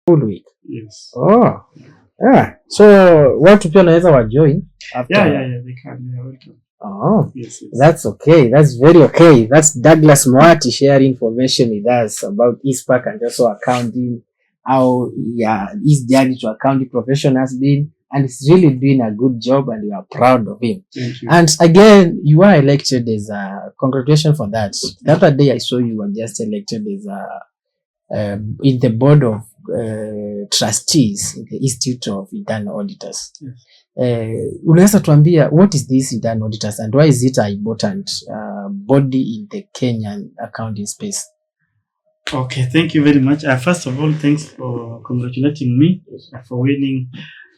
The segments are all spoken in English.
Full week. Yes. Oh. Yeah. So watu pia wanaweza wajoin after. Yeah, they can. Yeah, welcome. Oh, yes. That's okay. That's very okay. That's Dauglas Muhati sharing information with us about ISPAC and also accounting, how his journey to accounting profession has been, and he's really doing a good job, and we are proud of him. Thank you. And again, you were elected as a congratulations for that. The other day I saw you were just elected as in the board of trustees in the Institute of Internal Auditors. Yes. Unaweza tuambia what is this internal auditors and why is it an important body in the Kenyan accounting space? Okay, thank you very much. First of all, thanks for congratulating me for winning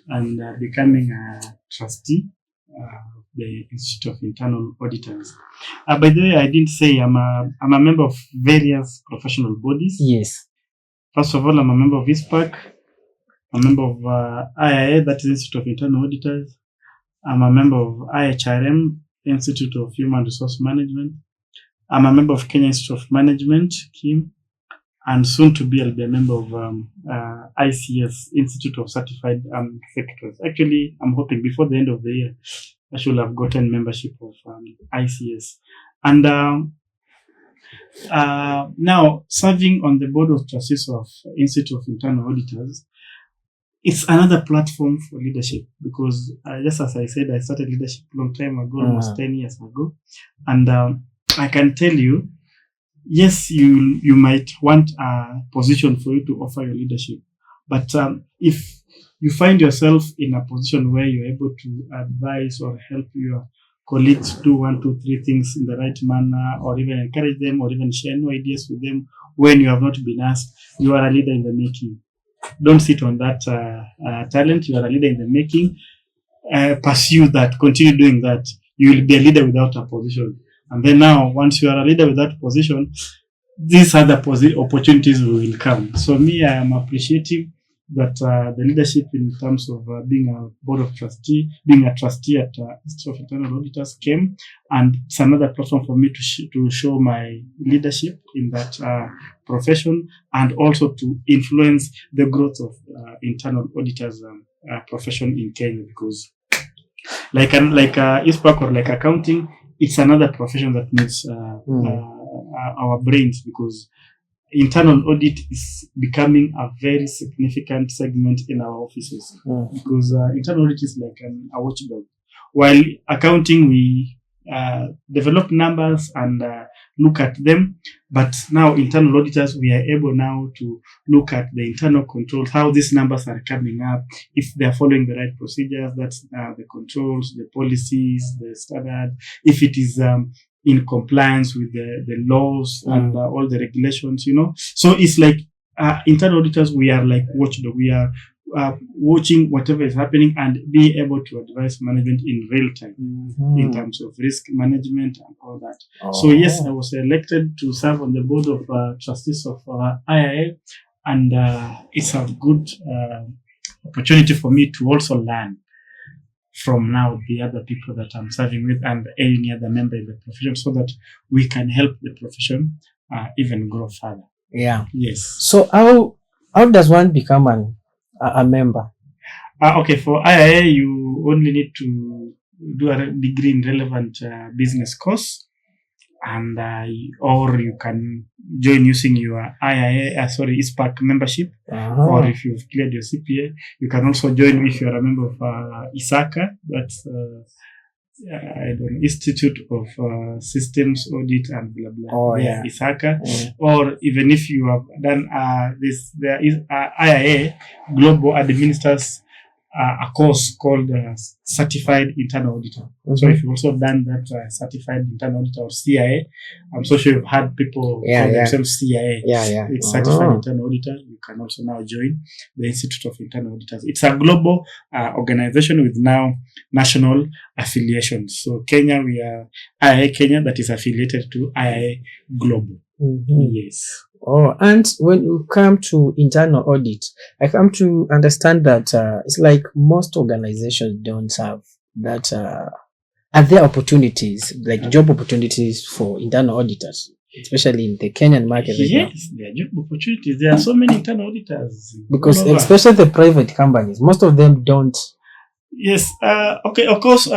and becoming a trustee of the Institute of Internal Auditors. By the way, I didn't say I'm a member of various professional bodies. Yes. First of all, I'm a member of ISPAC, a member of IIA, that is Institute of Internal Auditors. I'm a member of IHRM, Institute of Human Resource Management. I'm a member of Kenya Institute of Management, KIM, and soon to be I'll be a member of ICS, Institute of Certified Secretaries. Actually, I'm hoping before the end of the year, I should have gotten membership of ICS. And now, serving on the board of trustees of Institute of Internal Auditors, it's another platform for leadership because just as I said, I started leadership a long time ago, almost 10 years ago. And I can tell you, yes, you might want a position for you to offer your leadership. But if you find yourself in a position where you're able to advise or help your colleagues do 1, 2, 3 things in the right manner, or even encourage them, or even share new ideas with them when you have not been asked, you are a leader in the making. Don't sit on that talent. You are a leader in the making. Pursue that. Continue doing that. You will be a leader without a position. And then now, once you are a leader without a position, these other opportunities will come. So me, I am appreciative that the leadership in terms of being a board of trustee, being a trustee at Institute of Internal Auditors came, and it's another platform for me to show my leadership in that profession, and also to influence the growth of internal auditors profession in Kenya, because like ISPAC or like accounting, it's another profession that needs our brains, because internal audit is becoming a very significant segment in our offices, because internal audit is like a watchdog. While accounting, we develop numbers and look at them, but now internal auditors, we are able now to look at the internal controls, how these numbers are coming up, if they are following the right procedures, that's the controls, the policies, the standard, if it is in compliance with the laws and all the regulations, So it's like internal auditors, we are like watchdog. We are watching whatever is happening and be able to advise management in real time in terms of risk management and all that. So yes, I was elected to serve on the board of trustees of IIA, and it's a good opportunity for me to also learn from now the other people that I'm serving with and any other member in the profession, so that we can help the profession even grow further. Yeah. Yes. So how does one become a member? Okay, for IIA, you only need to do a degree in relevant business course, and or you can join using your ISPAC membership, or if you've cleared your CPA, you can also join if you're a member of ISACA, that's Institute of Systems Audit and blah blah. ISACA, or even if you have done there is IIA Global administers a course called Certified Internal Auditor. So if you've also done that Certified Internal Auditor or CIA, I'm so sure you've had people call themselves CIA. It's Certified Internal Auditor. You can also now join the Institute of Internal Auditors. It's a global organization with now national affiliations. So Kenya, we are IIA Kenya, that is affiliated to IIA Global. Yes. And when you come to internal audit, I come to understand that it's like most organizations don't have that. Are there opportunities, like job opportunities for internal auditors? especially in the Kenyan market right now. Yes, there are job opportunities. There are so many internal auditors. Because all over. especially the private companies, most of them don't. Yes. Okay. Of course.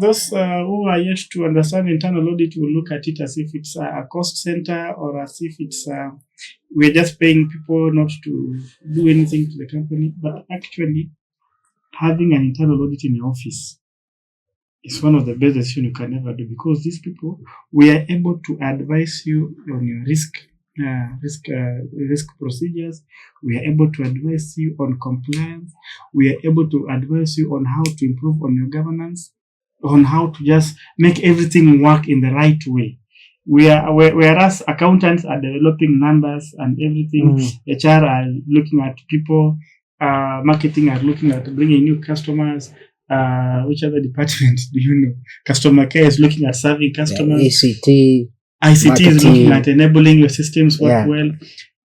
Those who are yet to understand internal audit will look at it as if it's a cost center, or as if it's we're just paying people not to do anything to the company. But actually, having an internal audit in your office is one of the best decisions you can ever do, because these people, we are able to advise you on your risk procedures. We are able to advise you on compliance. We are able to advise you on how to improve on your governance, on how to just make everything work in the right way. Whereas accountants are developing numbers and everything, HR are looking at people, marketing are looking at bringing new customers. Which other department do you know? Customer care is looking at serving customers. ICT marketing. Is looking at enabling your systems work Yeah. well.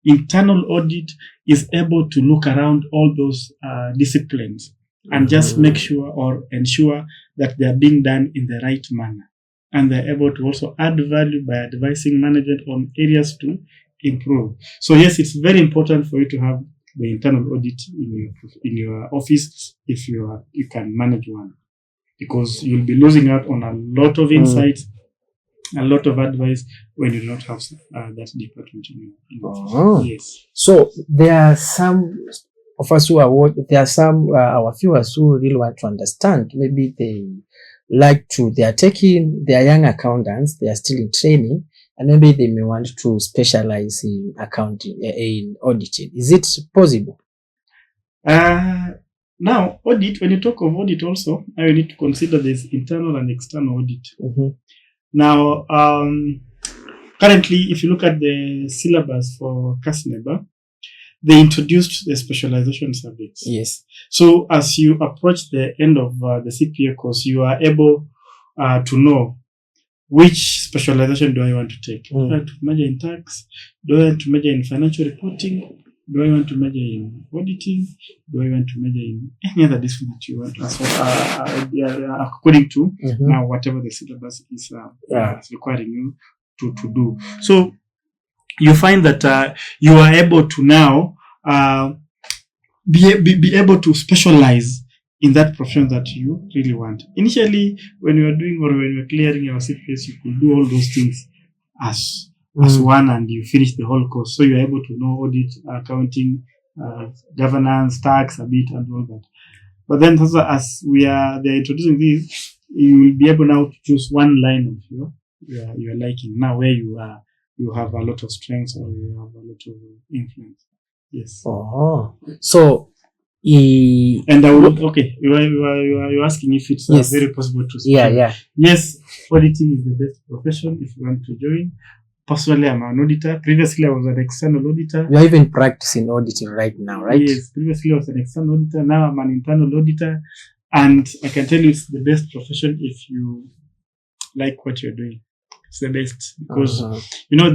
Internal audit is able to look around all those disciplines and just make sure or ensure that they are being done in the right manner. And they're able to also add value by advising management on areas to improve. So yes, it's very important for you to have the internal audit in your office if you can manage one, because you'll be losing out on a lot of insights, a lot of advice when you don't have that department in your office. Yes. So there are some of us who are there are some our viewers who really want to understand. Maybe they are taking, they are young accountants, they are still in training, and maybe they may want to specialize in accounting, in auditing. Is it possible? Now, audit, when you talk of audit also, now you need to consider this internal and external audit. Now, currently, if you look at the syllabus for CASNEBA, they introduced the specialization subjects. Yes. So as you approach the end of the CPA course, you are able to know which specialization do I want to take. Do I want to major in tax? Do I want to major in financial reporting? Do I want to major in auditing? Do I want to major in any other discipline that you want to, according to now whatever the syllabus is requiring you to do. So you find that you are able to now be able to specialize in that profession that you really want. Initially, when you are doing or when you are clearing your CPS, you could do all those things as one, and you finish the whole course. So you are able to know audit, accounting, governance, tax a bit, and all that. But then as they're introducing this, you will be able now to choose one line of your liking. Now where you have a lot of strengths or you have a lot of influence. Yes. So and I would you're asking if it's very possible to specialize. Yes, auditing is the best profession if you want to join. Personally, I'm an auditor. Previously, I was an external auditor. You're even practicing auditing right now, right? Yes, previously I was an external auditor. Now I'm an internal auditor. And I can tell you it's the best profession if you like what you're doing. It's the best because,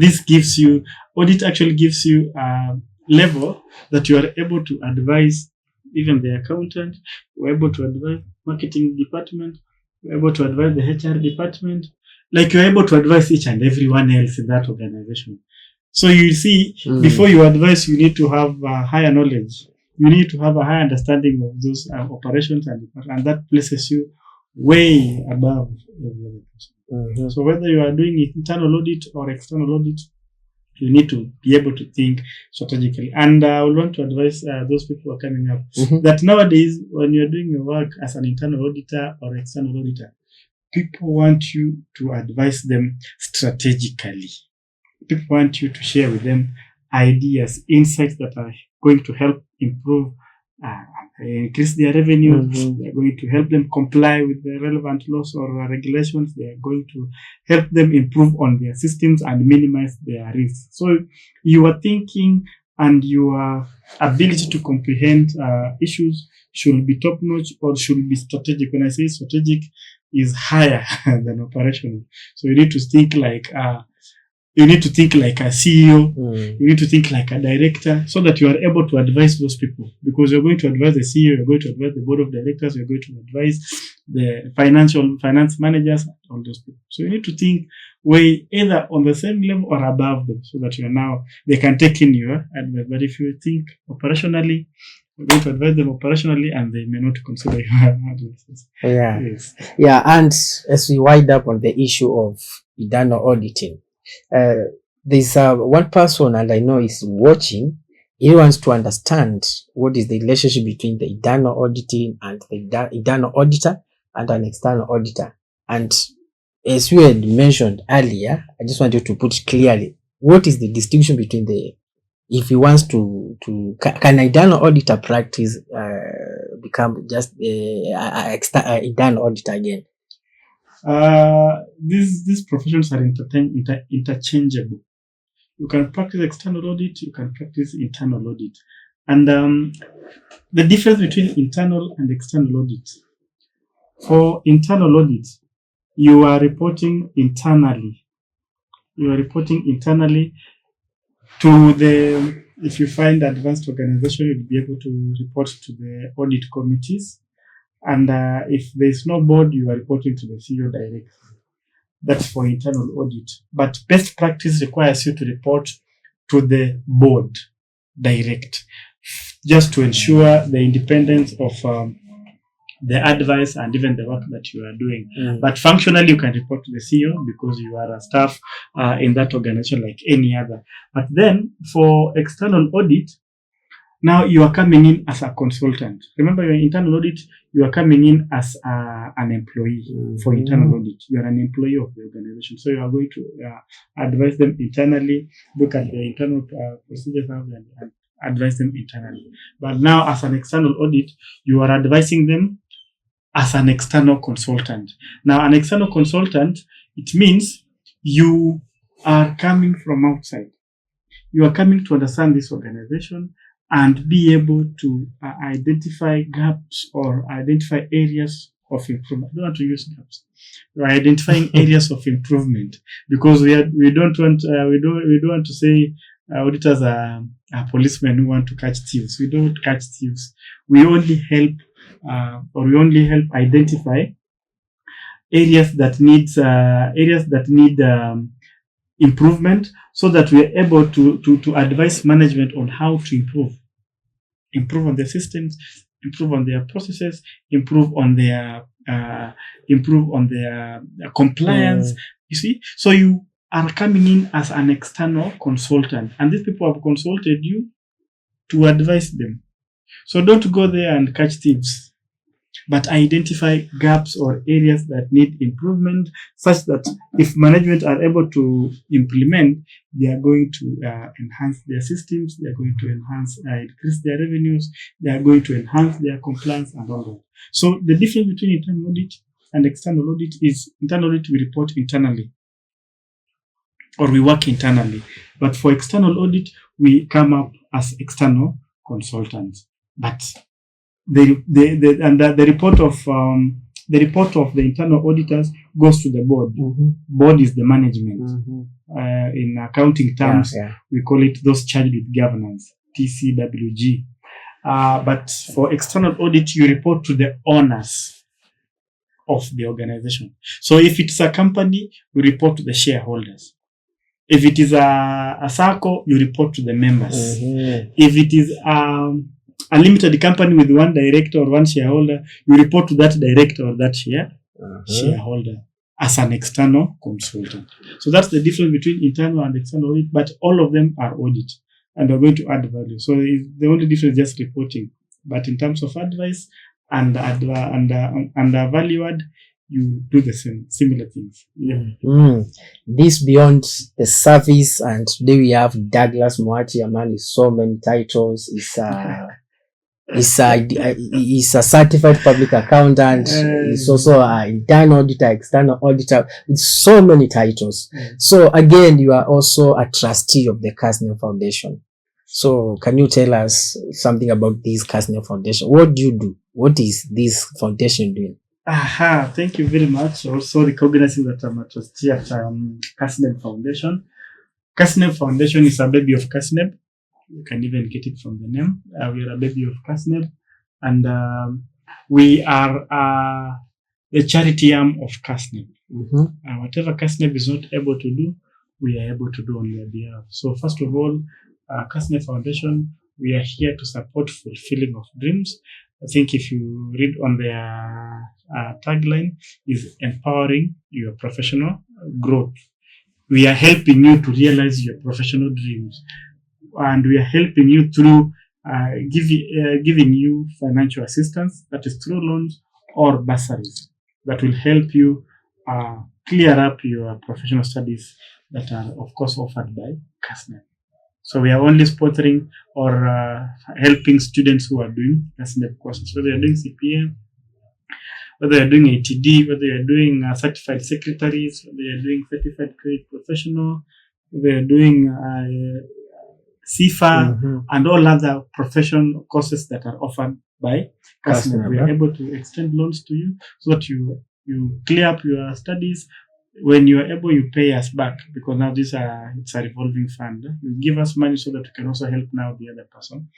this gives you, audit actually gives you a level that you are able to advise even the accountant, you're able to advise marketing department, you're able to advise the HR department, like you're able to advise each and everyone else in that organization. So you see, before you advise, you need to have higher knowledge. You need to have a higher understanding of those operations, and that places you way above every other person. So whether you are doing internal audit or external audit, you need to be able to think strategically. And I would want to advise those people who are coming up that nowadays, when you're doing your work as an internal auditor or external auditor, people want you to advise them strategically. People want you to share with them ideas, insights that are going to help improve, increase their revenue. They're going to help them comply with the relevant laws or regulations. They are going to help them improve on their systems and minimize their risks. So your thinking and your ability to comprehend issues should be top-notch or should be strategic. When I say strategic, is higher than operational. So you need to think like, You need to think like a CEO. Mm. You need to think like a director, so that you are able to advise those people, because you're going to advise the CEO, you're going to advise the board of directors, you're going to advise the finance managers, all those people. So you need to think way either on the same level or above them, so that they can take in your advice. But if you think operationally, you're going to advise them operationally, and they may not consider your advice. Yeah. Yes. Yeah. And as we wind up on the issue of internal auditing, there's one person, and I know is watching. He wants to understand what is the relationship between the internal auditing and the internal auditor and an external auditor. And as you had mentioned earlier, I just want you to put it clearly. What is the distinction between if he wants can an internal auditor practice become just an internal auditor again? These professions are interchangeable. You can practice external audit, you can practice internal audit. And the difference between internal and external audit. For internal audit, you are reporting internally. You are reporting internally to if you find advanced organization, you'll be able to report to the audit committees. And if there's no board, you are reporting to the CEO directly. That's for internal audit. But best practice requires you to report to the board direct, just to ensure the independence of the advice and even the work that you are doing. Mm. But functionally, you can report to the CEO because you are a staff in that organization like any other. But then for external audit, now you are coming in as a consultant. Remember, your internal audit, you are coming in as an employee. Mm-hmm. For internal audit. You are an employee of the organization. So you are going to advise them internally, look at the internal procedures and advise them internally. But now as an external audit, you are advising them as an external consultant. Now, an external consultant, it means you are coming from outside. You are coming to understand this organization and be able to identify gaps or identify areas of improvement. I don't want to use gaps. We're identifying areas of improvement, because we don't want to say auditors are policemen who want to catch thieves. We don't catch thieves. We only help identify areas that need improvement, so that we are able to advise management on how to improve on their systems, improve on their processes, improve on their compliance. You see, so you are coming in as an external consultant, and these people have consulted you to advise them. So don't go there and catch thieves, but identify gaps or areas that need improvement, such that if management are able to implement, they are going to enhance their systems, they are going to increase their revenues, they are going to enhance their compliance and all that. So the difference between internal audit and external audit is internal audit, we report internally or we work internally. But for external audit, we come up as external consultants. But the report of the internal auditors goes to the board. Mm-hmm. Board is the management. Mm-hmm. In accounting terms, we call it those charged with governance, TCWG. But for external audit, you report to the owners of the organization. So if it's a company, we report to the shareholders. If it is a circle, you report to the members. Mm-hmm. If it is a limited company with one director or one shareholder, you report to that director or that shareholder as an external consultant. So that's the difference between internal and external audit, but all of them are audit and are going to add value. So the only difference is just reporting. But in terms of advice and value add, you do the similar things. Yeah. This beyond the service, and today we have Dauglas Muhati, a man with so many titles. He's a certified public accountant. He's also an internal auditor, external auditor, with so many titles. So again, you are also a trustee of the Kasner Foundation. So can you tell us something about this Kasner Foundation? What do you do? What is this foundation doing? Thank you very much. Also recognizing that I'm a trustee at Kasner Foundation. Kasneb Foundation is a baby of Kasneb. You can even get it from the name. We are a baby of Kasneb, and we are the charity arm of Kasneb. Whatever Kasneb is not able to do, we are able to do on their behalf. So first of all, Kasneb Foundation, we are here to support fulfilling of dreams. I think if you read on their tagline, is empowering your professional growth. We are helping you to realize your professional dreams, and we are helping you through giving you financial assistance, that is through loans or bursaries, that will help you clear up your professional studies that are, of course, offered by Kasneb. So we are only sponsoring or helping students who are doing Kasneb courses, whether you're doing CPA, whether you're doing ATD, whether you're doing certified secretaries, whether you're doing certified credit professional, whether you're doing CFA, and all other professional courses that are offered by Kasneb. We are able to extend loans to you so that you clear up your studies. When you are able, you pay us back, because now it's a revolving fund. You give us money so that we can also help now the other person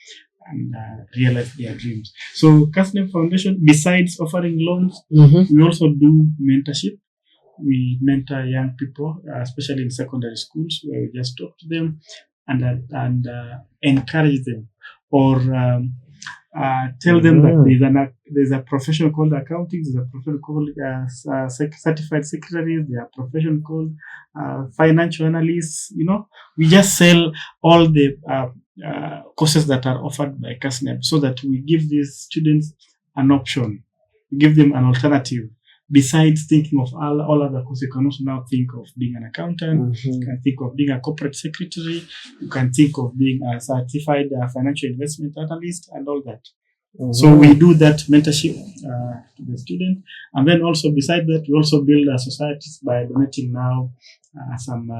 and realize their dreams. So Kasneb Foundation, besides offering loans, we also do mentorship. We mentor young people, especially in secondary schools, where we just talk to them and encourage them, or tell them that there's a profession called accounting, there's a profession called certified secretaries, there's a profession called financial analysts. We just sell all the courses that are offered by Kasneb, so that we give these students an option, we give them an alternative. Besides thinking of all other courses, you can also now think of being an accountant, you can think of being a corporate secretary, you can think of being a certified financial investment analyst, and all that. So we do that mentorship to the student. And then also beside that, we also build societies by donating now some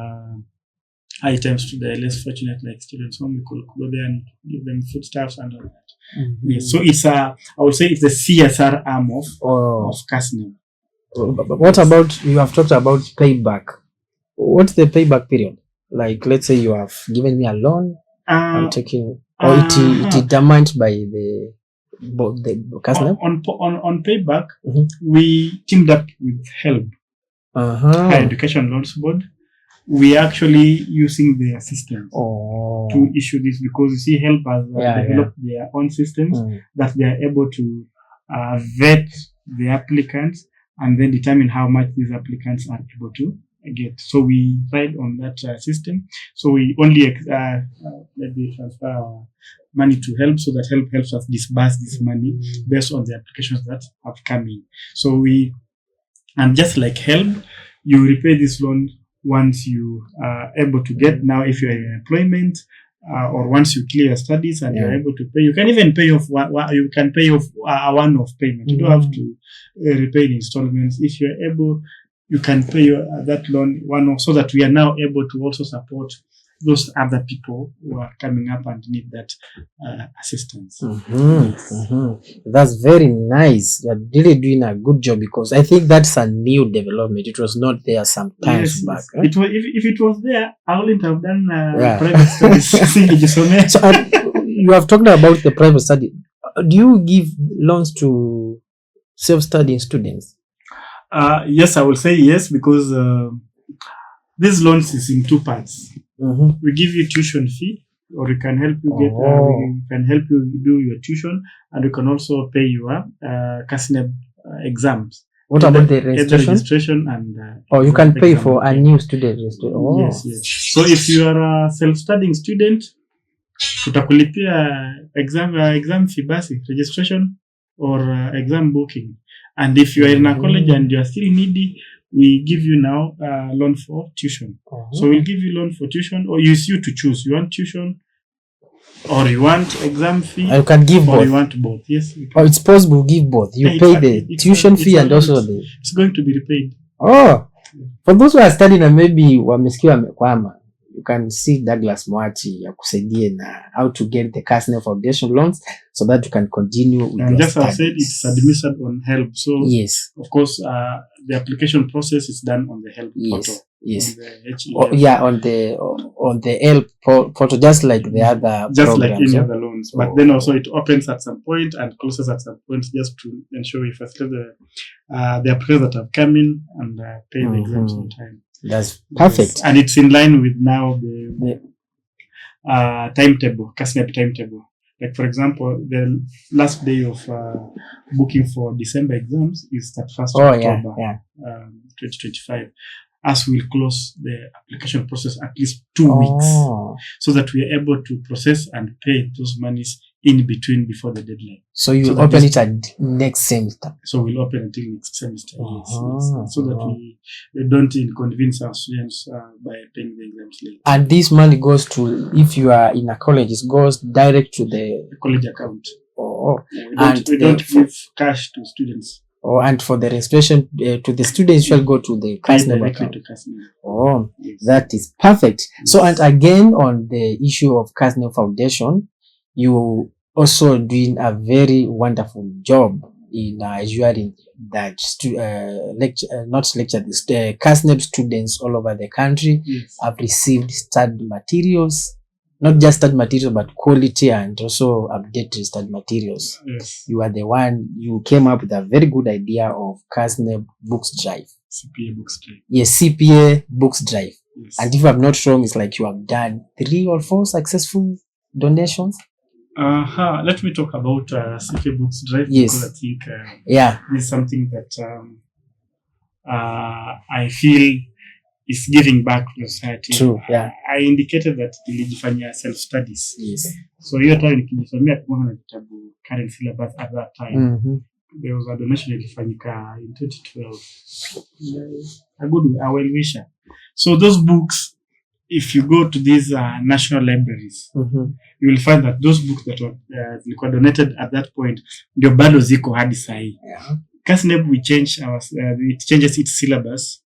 items to the less fortunate, like students' home. We could go there and give them foodstuffs and all that. Yes. So it's I would say it's the CSR arm of Kasneb. What about, you have talked about payback? What's the payback period? Like, let's say you have given me a loan, I'm taking, or it determined by the Kasneb? On payback, we teamed up with HELB, Higher Education Loans Board. We are actually using their systems to issue this, because you see, HELB has developed their own systems that they are able to vet the applicants and then determine how much these applicants are able to get. So we ride on that system. So we only maybe transfer our money to HELB, so that HELB helps us disburse this money based on the applications that have come in. So and just like HELB, you repay this loan once you are able to get. Now, if you're in employment, or once you clear studies and you're able to pay, you can even pay off. You can pay off a one-off payment. You don't have to repay in installments. If you're able, you can pay that loan one-off, so that we are now able to also support those other people who are coming up and need that assistance. That's very nice. You're really doing a good job, because I think that's a new development. It was not there some times back. It was, if it was there, I wouldn't have done private studies. So you have talked about the private study. Do you give loans to self-studying students? Yes, I will say yes, because these loans is in two parts. We give you tuition fee, or we can help you get, we can help you do your tuition, and we can also pay your Kasneb exams. What about the registration? And you can pay for a new student registration. Yes. So if you are a self-studying student, tutakulipia exam fee basi, registration or exam booking. And if you are in a college and you are still needy, we give you now loan for tuition. So we'll give you loan for tuition, or it's you to choose. You want tuition, or you want exam fee, you can give both. Or you want both. Yes. It's possible to give both. You pay the tuition fee and also the. It's going to be repaid. For those who are studying and maybe wamesikia wamekwama, you can see Dauglas Muhati akusaidie na how to get the Kasneb Foundation loans, so that you can continue with your just studies. As I said, it's administered on HELB. So yes, of course, the application process is done on the HELB portal. Yes. On the HEF. On the L portal, just like the other just programs, like any other loans. But Oh. then also it opens at some point and closes at some point, just to ensure we facilitate the applicants that have come in and pay the exams on time. That's perfect. Yes. And it's in line with now the timetable, CASNEP timetable. Like, for example, the last day of booking for December exams is that 1st October 2025. As we'll close the application process at least 2 weeks, so that we are able to process and pay those monies in between before the deadline. So you'll open it at next semester. So we'll open until next semester, yes. So that we don't inconvenience our students by paying the exams late. And this money goes to, if you are in a college, it goes direct to the college account. We don't give cash to students. And for the registration to the students shall go to the CASNEP account. Yes. That is perfect. Yes. So, and again, on the issue of CASNEP Foundation, you also doing a very wonderful job in assuring that CASNEP students all over the country have received study materials. Not just study materials, but quality and also updated study materials. Yes. You are the one, you came up with a very good idea of CASNEP Books Drive. CPA Books Drive. Yes, CPA Books Drive. Yes. And if I'm not wrong, it's like you have done 3 or 4 successful donations. Let me talk about CPA Books Drive. Yes. Because I think this is something that I feel is giving back to society. True, yeah. I indicated that nilijifanyia self-studies. Yes. So hiyo time nikijifanyia kuona na kitabu current syllabus at that time. There was a donation ilifanyika in 2012. A well-wisher. So those books, if you go to these national libraries, you will find that those books that were donated at that point, ndio bado ziko hadi sahi. CASNEP, it changes its syllabus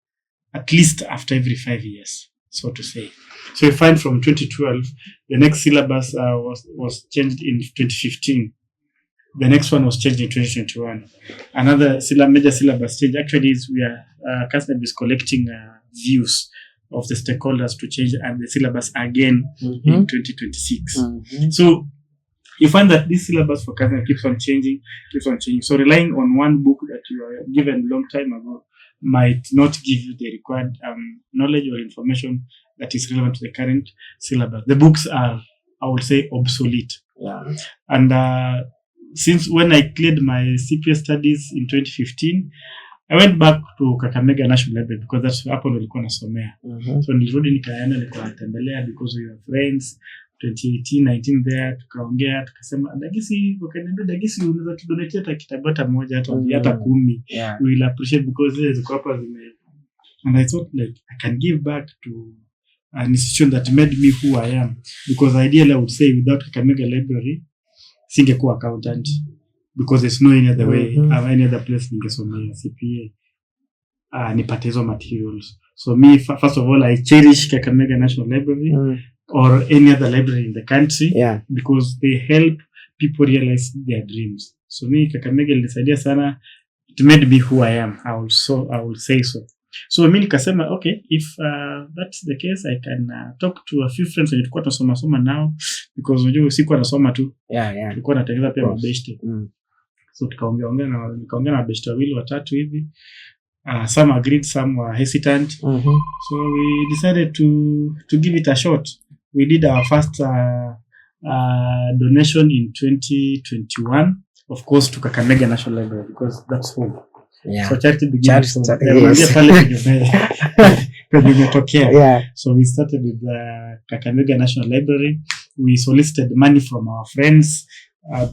at least after every 5 years, so to say. So you find from 2012, the next syllabus was changed in 2015. The next one was changed in 2021. Another major syllabus change actually is CASNEP is collecting views of the stakeholders to change and the syllabus again in 2026. So you find that this syllabus for CASNEP keeps on changing. So relying on one book that you were given a long time ago might not give you the required knowledge or information that is relevant to the current syllabus. The books are, I would say, obsolete. Yeah. And since when I cleared my CPA studies in 2015, I went back to Kakamega National Library because that's hapo ndo nilikuwa nasomea. So nilirudi nikaenda nikawatembelea because we were friends. 2018-19 there tukaongea tukasema Dagisi unaweza tudonate hata kitabu hata moja hata 10. We will appreciate because zile ziko hapa and I thought like I can give back to an institution that made me who I am, because ideally I would say without Kakamega Library singekuwa accountant because there's no any other way any other place ningesomea CPA nipate hizo materials. So me first of all I cherish Kakamega National Library or any other library in the country because they help people realize their dreams. So me Kakamega ilinisaidia sana. It made me who I am. I will say so. So me nikasema okay, if that's the case I can talk to a few friends wenye tulikuwa tunasoma now because unajua sikuwa nasoma tu. Tulikuwa natengeneza pia mabeshte. So nikaongea na mabeshte 2-3 hivi. Some agreed, some were hesitant. So we decided to give it a shot. We did our first donation in 2021, of course, to Kakamega National Library because that's home. So charity begins. So we started with the Kakamega National Library. We solicited money from our friends,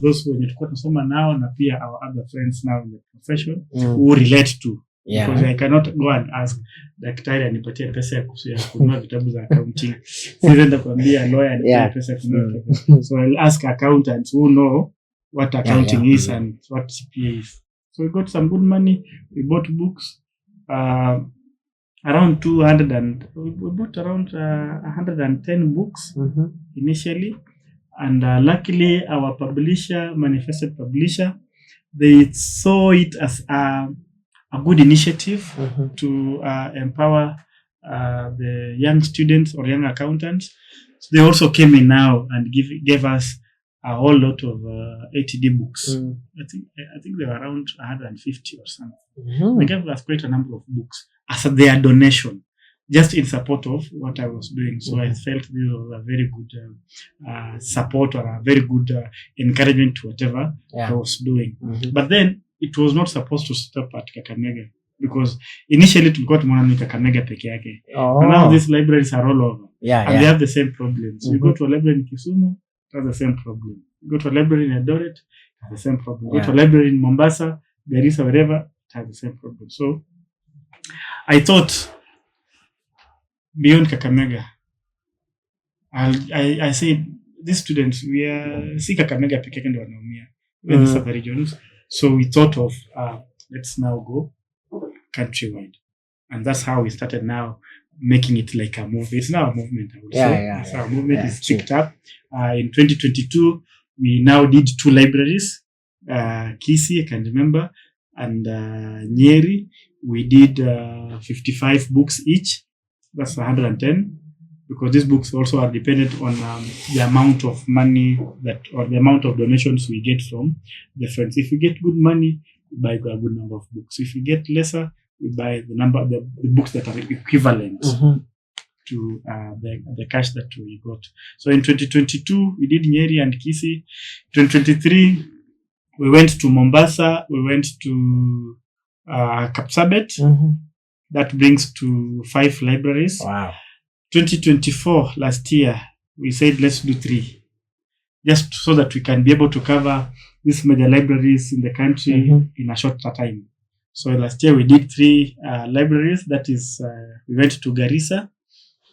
those who tulikuwa tunasoma now na pia our other friends now in the profession who relate to. Because I cannot go and ask daktari anipatie pesa ya kununua vitabu za accounting. Siwezi kuambia lawyer anipatie pesa ya kununua. So I'll ask accountants who know what accounting is and what CPA is. So we got some good money. We bought books, around 200 and we bought around 110 books initially. And luckily our publisher, Manifested Publisher, they saw it as a good initiative to empower the young students or young accountants. So they also came in now and gave us a whole lot of ATD books. I think they were around 150 or something. They gave us quite a number of books as their donation, just in support of what I was doing. So I felt this was a very good support, or a very good encouragement to whatever I was doing. But then it was not supposed to stop at Kakamega, because initially tulikuwa tumeona ni Kakamega peke yake. But now these libraries are all over. And they have the same problems. You go to a library in Kisumu, it has the same problem. You go to a library in Eldoret, it has the same problem. You go to a library in Mombasa, Garissa, wherever, it has the same problem. So I thought, beyond Kakamega, I said, these students, we are see Kakamega peke yake ndio wanaumia. We are the other regions. So we thought of, let's now go countrywide. And that's how we started now making it like a movie. It's now a movement, I would say. It's our movement is picked up. In 2022, we now did 2 libraries. Kisii, I can remember, and Nyeri. We did 55 books each. That's 110. Because these books also are dependent on the amount of money or the amount of donations we get from the friends. If we get good money, we buy a good number of books. If we get lesser, we buy the books that are equivalent to the cash that we got. So in 2022, we did Nyeri and Kisii. 2023, we went to Mombasa. We went to Kapsabet. That brings to 5 libraries. Wow. 2024, last year, we said let's do 3, just so that we can be able to cover these major libraries in the country in a shorter time. So last year we did 3 libraries. That is, we went to Garissa,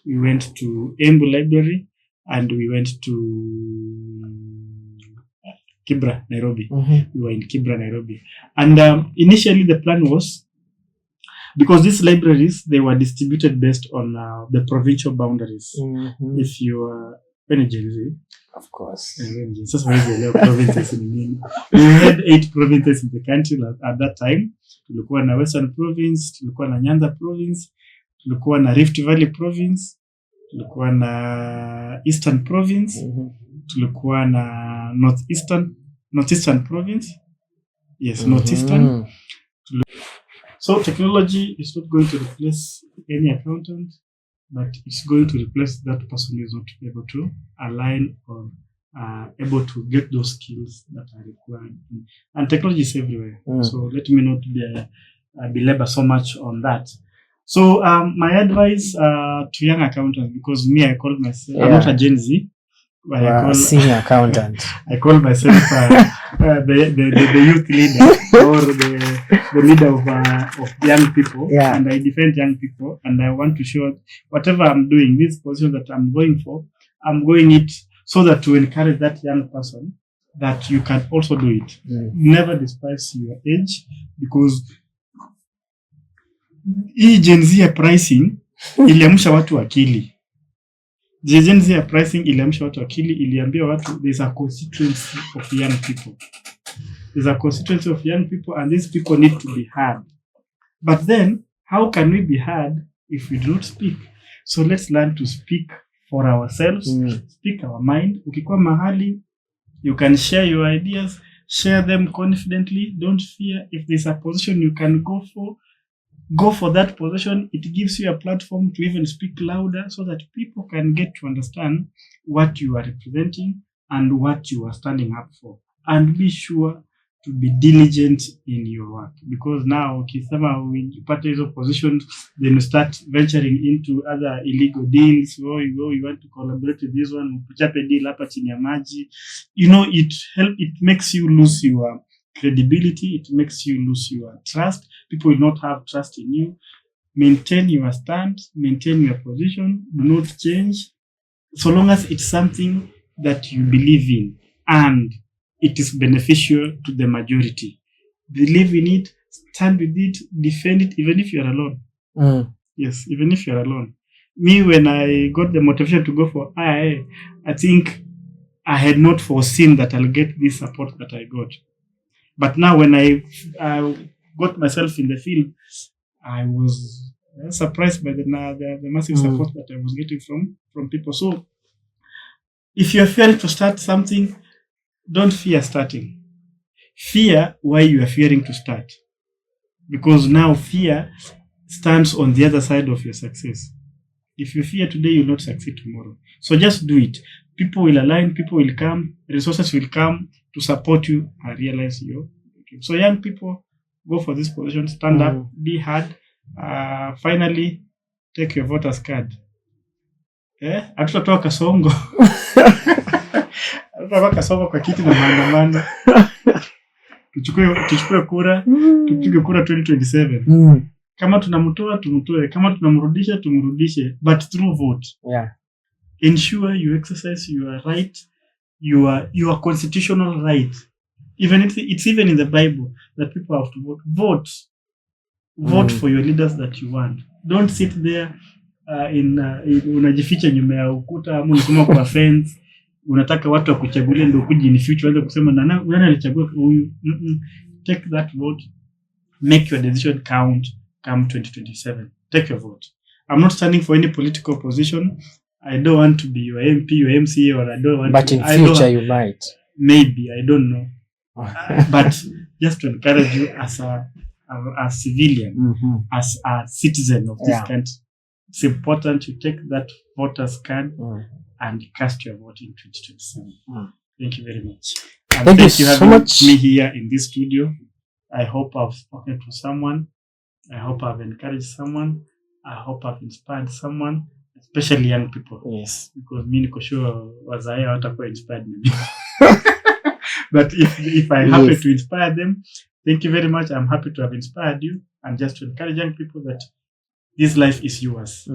we went to Embu Library, and we went to Kibra, Nairobi. We were in Kibra, Nairobi. And initially the plan was, because these libraries, they were distributed based on the provincial boundaries. If you are Gen, of course, provinces we had 8 provinces in the country at that time. Tulikuwa na Western Province, tulikuwa na Nyanza Province, tulikuwa na Rift Valley Province, tulikuwa na Eastern Province, tulikuwa na Northeastern Province. Yes, Northeastern. So technology is not going to replace any accountant, but it's going to replace that person who is not able to align or able to get those skills that are required. And technology is everywhere. So let me not belabor so much on that. So my advice to young accountants, because me, I call myself, I'm not a Gen Z. Senior accountant. I call myself the youth leader, or the leader of young people, and I defend young people, and I want to show whatever I'm doing, this position that I'm going for, I'm going it so that to encourage that young person that you can also do it. Never despise your age, because hii Gen Z pricing iliamsha watu akili. Gen Z pricing iliamsha watu akili, iliambia watu there's a constituency of young people. There's a constituency of young people, and these people need to be heard. But then, how can we be heard if we do not speak? So let's learn to speak for ourselves, speak our mind. Ukikuwa mahali, you can share your ideas, share them confidently, don't fear. If there's a position you can go for that position. It gives you a platform to even speak louder, so that people can get to understand what you are representing and what you are standing up for. And be sure to be diligent in your work, because now ukisema you part hizo positions, then you start venturing into other illegal deals. You want to collaborate with this one, uchape deal hapa chini ya maji. It makes you lose your credibility. It makes you lose your trust. People will not have trust in you. Maintain your stand, maintain your position, do not change, so long as it's something that you believe in and it is beneficial to the majority. Believe in it, stand with it, defend it, even if you're alone. Yes, even if you're alone. Me, when I got the motivation to go for IA, I think I had not foreseen that I'll get this support that I got. But now when I got myself in the field, I was surprised by the massive support that I was getting from people. So if you're fearing to start something, don't fear starting. Fear why you are fearing to start. Because now fear stands on the other side of your success. If you fear today, you'll not succeed tomorrow. So just do it. People will align, people will come, resources will come to support you and realize your dream. So young people, go for this position, stand up, be hard. Finally, take your voters card. Hatutatoa kasongo. Hatutatoa kasongo kwa kiti na maandamano. Tuchukue kura, tupige kura 2027. Kama tunamtoa tumtoe, kama tunamrudisha tumrudishe, but through vote. Yeah. Ensure you exercise your right, your constitutional right. Even it's even in the Bible that people have to vote. Vote for your leaders that you want. Don't sit there unajificha nyuma ya ukuta ama unasoma kwa fence. Unataka watu wakuchagulie ndio kuji in future waanze kusema nani alichagua huyu. Take that vote. Make your decision count come 2027. Take your vote. I'm not standing for any political position. I don't want to be your MP, your MCA, or I don't want but to... But in future you might. Maybe, I don't know. But just to encourage you as a civilian, as a citizen of this country, it's important you take that voter's card and cast your vote in 2027. Thank you very much. And thank you so having much. Me here in this studio. I hope I've spoken to someone. I hope I've encouraged someone. I hope I've inspired someone, especially young people. Yes. Because me niko sure wazae watakuwa inspired maybe. But if I happen to inspire them, thank you very much. I'm happy to have inspired you, and just to encourage young people that this life is yours.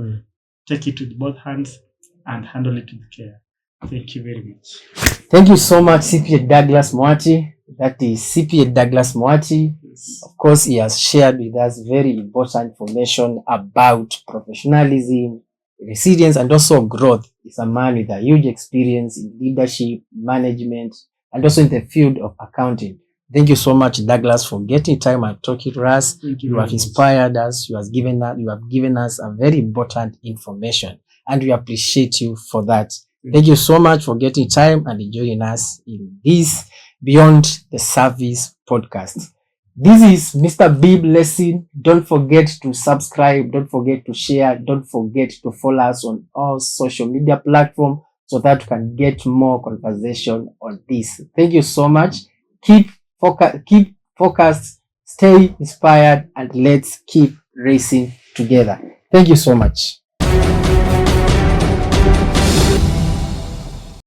Take it with both hands and handle it with care. Thank you very much. Thank you so much, CPA Dauglas Muhati. That is CPA Dauglas Muhati. Yes. Of course, he has shared with us very important information about professionalism, resilience, and also growth. He's a man with a huge experience in leadership, management, and also in the field of accounting. Thank you so much, Dauglas, for getting time and talking to us. You have inspired us. You have given us a very important information, and we appreciate you for that. Thank you so much for getting time and joining us in this Beyond the Service podcast. This is Mr. B Blessing. Don't forget to subscribe. Don't forget to share. Don't forget to follow us on all social media platforms so that we can get more conversation on this. Thank you so much. Keep focused, stay inspired, and let's keep racing together. Thank you so much.